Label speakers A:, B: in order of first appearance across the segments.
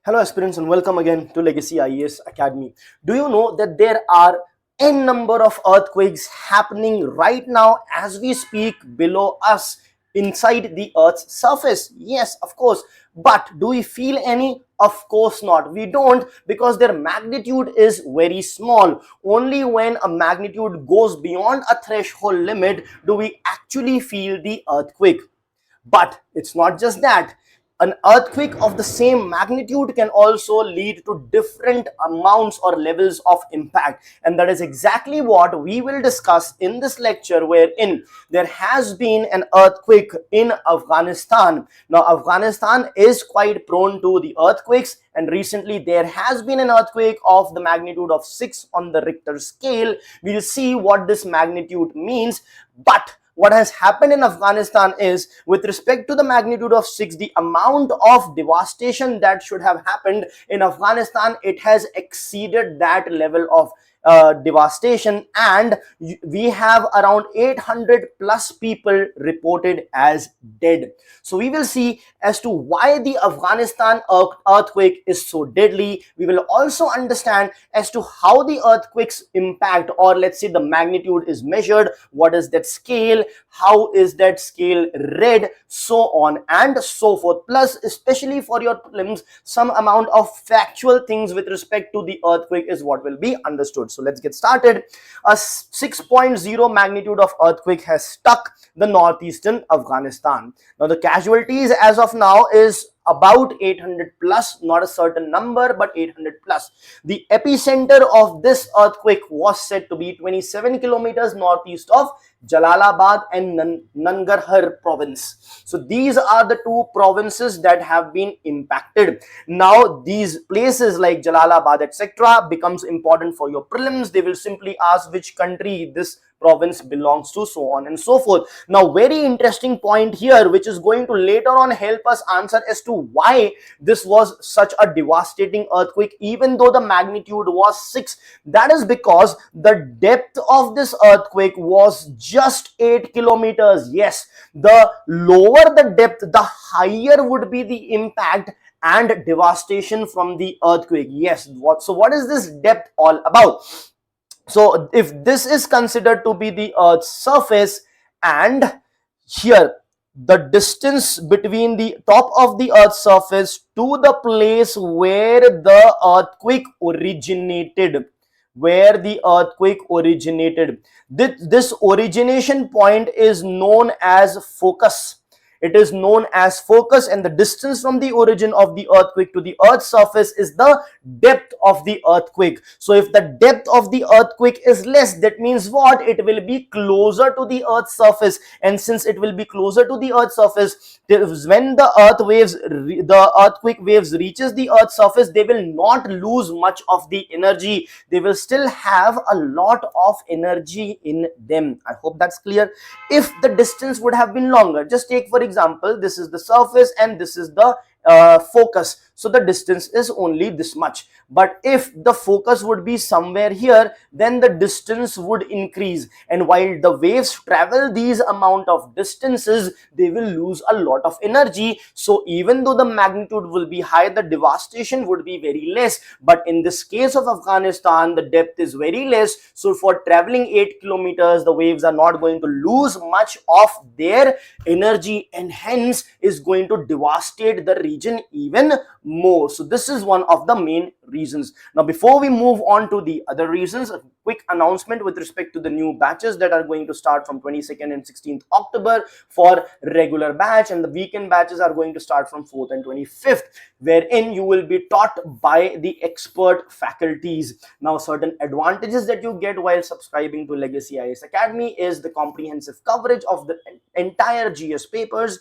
A: Hello aspirants and welcome again to Legacy IAS Academy. Do you know that there are n number of earthquakes happening right now as we speak below us inside the earth's surface? Yes, of course. But do we feel any? Of course not. We don't, because their magnitude is very small. Only when a magnitude goes beyond a threshold limit do we actually feel the earthquake. But it's not just that. An earthquake of the same magnitude can also lead to different amounts or levels of impact, and that is exactly what we will discuss in this lecture, wherein there has been an earthquake in Afghanistan. Now Afghanistan is quite prone to the earthquakes, and recently there has been an earthquake of the magnitude of 6 on the Richter scale. We'll see what this magnitude means. But what has happened in Afghanistan is, with respect to the magnitude of 6, the amount of devastation that should have happened in Afghanistan, it has exceeded that level of devastation, and we have around 800 plus people reported as dead. So we will see as to why the Afghanistan earthquake is so deadly. We will also understand as to how the earthquake's impact, or let's say the magnitude, is measured. What is that scale? How is that scale read? So on and so forth. Plus, especially for your prelims, some amount of factual things with respect to the earthquake is what will be understood. So let's get started. A 6.0 magnitude of earthquake has struck the northeastern Afghanistan. Now the casualties as of now is about 800 plus, not a certain number, but 800 plus. The epicenter of this earthquake was said to be 27 kilometers northeast of Jalalabad and Nangarhar province. So these are the two provinces that have been impacted. Now these places like Jalalabad etc. becomes important for your prelims. They will simply ask which country this province belongs to, so on and so forth. Now very interesting point here, which is going to later on help us answer as to why this was such a devastating earthquake even though the magnitude was 6. That is because the depth of this earthquake was just 8 kilometers. Yes, the lower the depth, the higher would be the impact and devastation from the earthquake. Yes, what is this depth all about? So if this is considered to be the earth's surface, and here the distance between the top of the earth's surface to the place where the earthquake originated, this origination point is known as focus. It is known as focus, and the distance from the origin of the earthquake to the earth's surface is the depth of the earthquake. So if the depth of the earthquake is less, that means what? It will be closer to the earth's surface, and since it will be closer to the earth's surface, when the earthquake waves reaches the earth's surface, they will not lose much of the energy. They will still have a lot of energy in them. I hope that's clear. If the distance would have been longer, just take for example, this is the surface and this is the focus, so the distance is only this much. But if the focus would be somewhere here, then the distance would increase, and while the waves travel these amount of distances, they will lose a lot of energy. So even though the magnitude will be high, the devastation would be very less. But in this case of Afghanistan, the depth is very less, so for traveling 8 kilometers, the waves are not going to lose much of their energy, and hence is going to devastate the region even more. So this is one of the main reasons. Now before we move on to the other reasons, a quick announcement with respect to the new batches that are going to start from 22nd and 16th October for regular batch, and the weekend batches are going to start from 4th and 25th, wherein you will be taught by the expert faculties. Now certain advantages that you get while subscribing to Legacy IAS Academy is the comprehensive coverage of the entire GS papers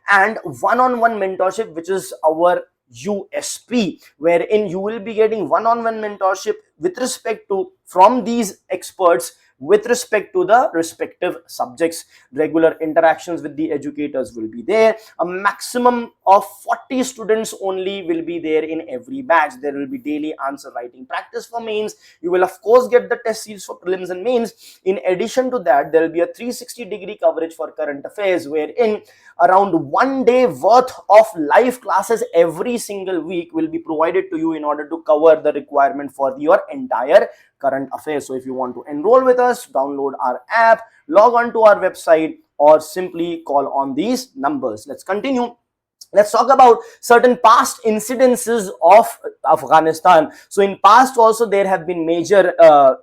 A: and one-on-one mentorship, which is our USP, wherein you will be getting one-on-one mentorship with respect to from these experts with respect to the respective subjects. Regular interactions with the educators will be there. A maximum of 40 students only will be there in every batch. There will be daily answer writing practice for mains. You will of course get the test series for prelims and mains. In addition to that, there will be a 360-degree coverage for current affairs, wherein around 1 day worth of live classes every single week will be provided to you in order to cover the requirement for your entire current affairs. So if you want to enroll with us, download our app, log on to our website, or simply call on these numbers. Let's continue. Let's talk about certain past incidences of Afghanistan. So in past also there have been major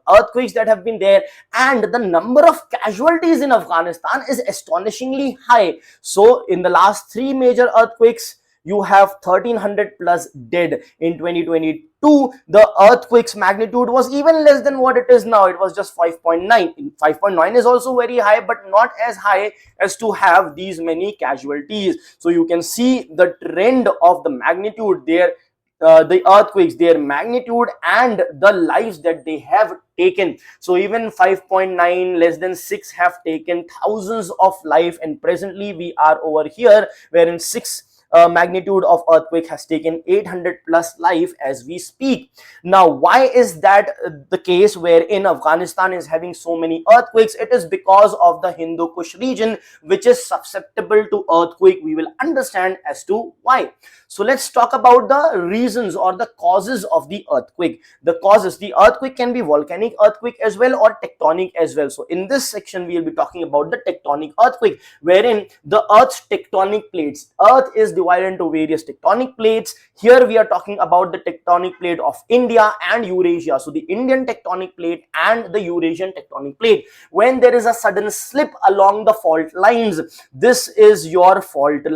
A: earthquakes that have been there, and the number of casualties in Afghanistan is astonishingly high. So in the last 3 major earthquakes, you have 1300 plus dead. In 2022, the earthquake's magnitude was even less than what it is now. It was just 5.9. 5.9 is also very high, but not as high as to have these many casualties. So you can see the trend of the magnitude there, the earthquakes, their magnitude, and the lives that they have taken. So even 5.9, less than 6 have taken thousands of life, and presently we are over here wherein 6 magnitude of earthquake has taken 800 plus life as we speak. Now, why is that the case wherein Afghanistan is having so many earthquakes? It is because of the Hindu Kush region, which is susceptible to earthquake. We will understand as to why. So let's talk about the reasons or the causes of the earthquake. The causes, the earthquake can be volcanic earthquake as well or tectonic as well. So in this section, we will be talking about the tectonic earthquake, wherein the earth's tectonic plates, earth is divided into various tectonic plates. Here we are talking about the tectonic plate of India and Eurasia. So the Indian tectonic plate and the Eurasian tectonic plate. When there is a sudden slip along the fault lines, this is your fault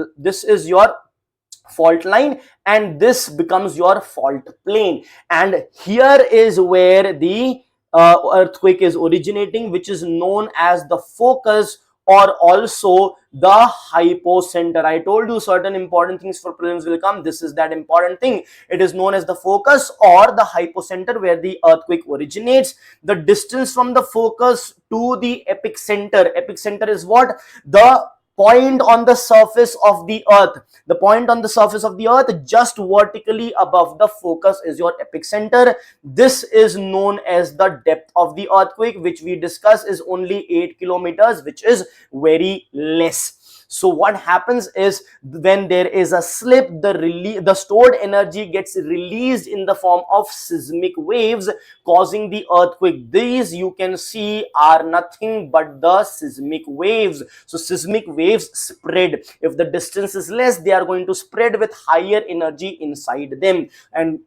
A: line, and this becomes your fault plane, and here is where the earthquake is originating, which is known as the focus or also the hypocenter. I told you certain important things for prelims will come. This is that important thing. It is known as the focus or the hypocenter, where the earthquake originates. The distance from the focus to the epicenter is what? The point on the surface of the earth. The point on the surface of the earth just vertically above the focus is your epicenter. This is known as the depth of the earthquake, which we discuss is only 8 kilometers, which is very less. So what happens is, when there is a slip, the stored energy gets released in the form of seismic waves, causing the earthquake. These you can see are nothing but the seismic waves. So seismic waves spread. If the distance is less, they are going to spread with higher energy inside them, and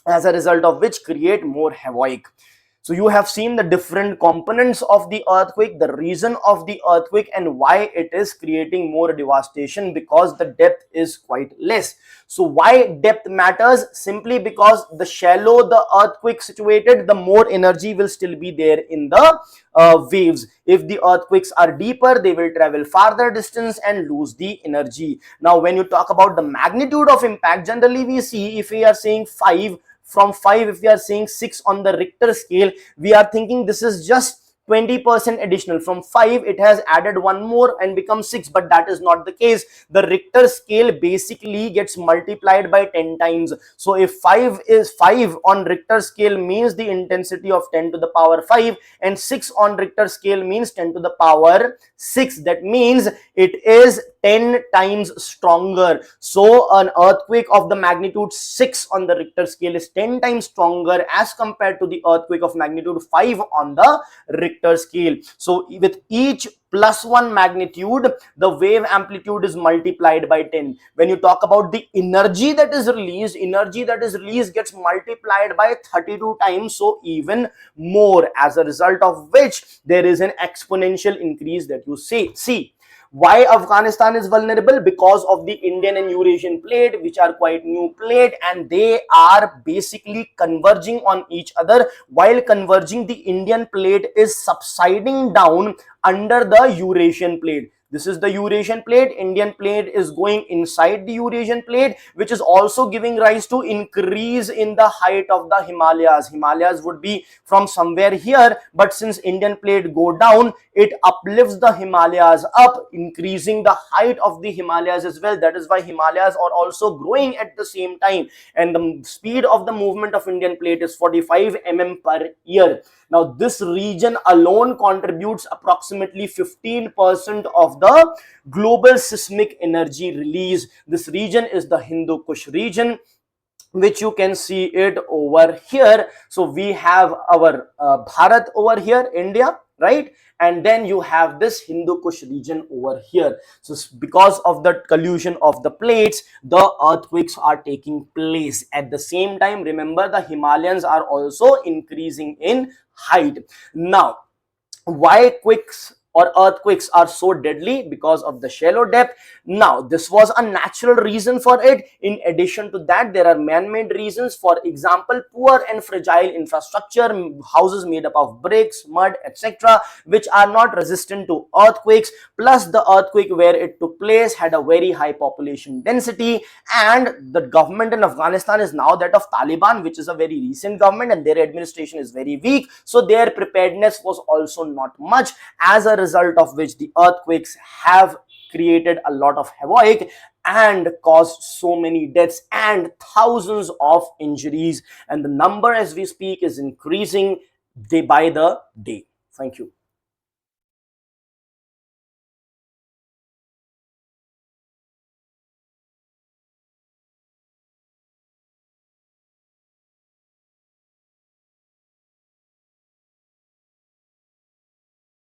A: as a result of which create more havoc. So you have seen the different components of the earthquake, the reason of the earthquake, and why it is creating more devastation, because the depth is quite less. So why depth matters? Simply because the shallow the earthquake situated, the more energy will still be there in the waves. If the earthquakes are deeper, they will travel farther distance and lose the energy. Now, when you talk about the magnitude of impact, generally we see, if we are saying 5, from 5, if we are saying 6 on the Richter scale, we are thinking this is just 20% additional. From 5 it has added one more and become 6, but that is not the case. The Richter scale basically gets multiplied by 10 times. So if 5 on Richter scale means the intensity of 10 to the power 5, and 6 on Richter scale means 10 to the power 6. That means it is 10 times stronger. So an earthquake of the magnitude 6 on the Richter scale is 10 times stronger as compared to the earthquake of magnitude 5 on the Richter scale. So with each +1 magnitude, the wave amplitude is multiplied by 10. When you talk about the energy that is released gets multiplied by 32 times, so even more, as a result of which there is an exponential increase that you see. Why Afghanistan is vulnerable? Because of the Indian and Eurasian plate, which are quite new plate, and they are basically converging on each other. While converging, the Indian plate is subsiding down under the Eurasian plate. This is the Eurasian plate. Indian plate is going inside the Eurasian plate, which is also giving rise to increase in the height of the Himalayas. Himalayas would be from somewhere here, but since Indian plate go down, it uplifts the Himalayas up, increasing the height of the Himalayas as well. That is why Himalayas are also growing at the same time, and the speed of the movement of Indian plate is 45 mm per year. Now this region alone contributes approximately 15% of the global seismic energy release. This region is the Hindu Kush region, which you can see it over here. So we have our Bharat over here, India, right? And then you have this Hindu Kush region over here. So because of the collision of the plates, the earthquakes are taking place. At the same time, remember, the Himalayas are also increasing in height. Now, why quakes or earthquakes are so deadly? Because of the shallow depth. Now this was a natural reason for it. In addition to that, there are man-made reasons. For example, poor and fragile infrastructure, houses made up of bricks, mud, etc., which are not resistant to earthquakes. Plus the earthquake where it took place had a very high population density, and the government in Afghanistan is now that of Taliban, which is a very recent government, and their administration is very weak, so their preparedness was also not much, as a result of which the earthquakes have created a lot of havoc and caused so many deaths and thousands of injuries, and the number as we speak is increasing day by the day. Thank you.